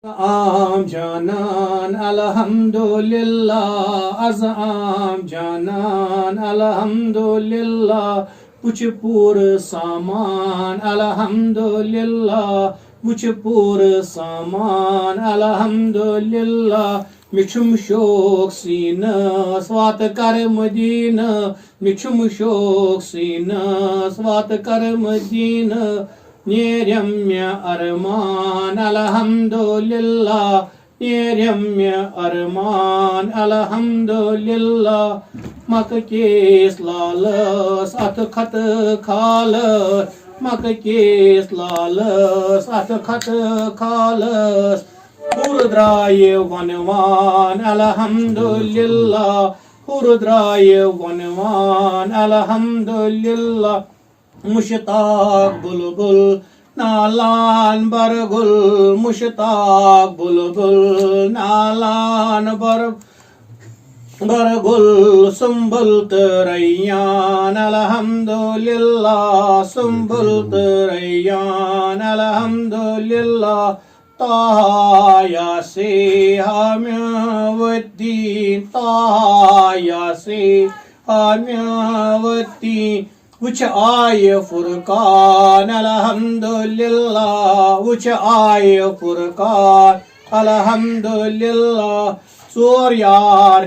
आम जानान अल्हम्दुलिल्लाह az आम जानान अल्हम्दुलिल्लाह वुछ पूर सामान अल्हम्दुलिल्लाह वुछ पूर सामान अल्हम्दुलिल्लाह मिछुम शोक सीनस वात कर मदीना मिछुम शोक सीनस वात कर मदीना नेरम्य अरमान अल्हम्दुलिल्लाह नेरम्य अरमान अल्हम्दुलिल्लाह मक केस लालस अथ खत खालस मक केस लालस अथ खत खालस हुर द्राय वनवान अल्हम्दुलिल्लाह हुर द्राय वनवान अल्हम्दुलिल्लाह मुश्ताक बुलबुल नालान बरगुल मुश्ताक बुलबुल नालान बरगुल सुम्बुल तरैयान अल्हम्दुलिल्लाह सुम्बुल तरैयान अल्हम्दुलिल्लाह ताहा यासे हाम्यावद्दीन ताहा यासे हाम्यावद्दीन वुछ आय फुरकान अल्हम्दुलिल्लाह वुछ आय फुरकान अल्हम्दुलिल्लाह चोर यार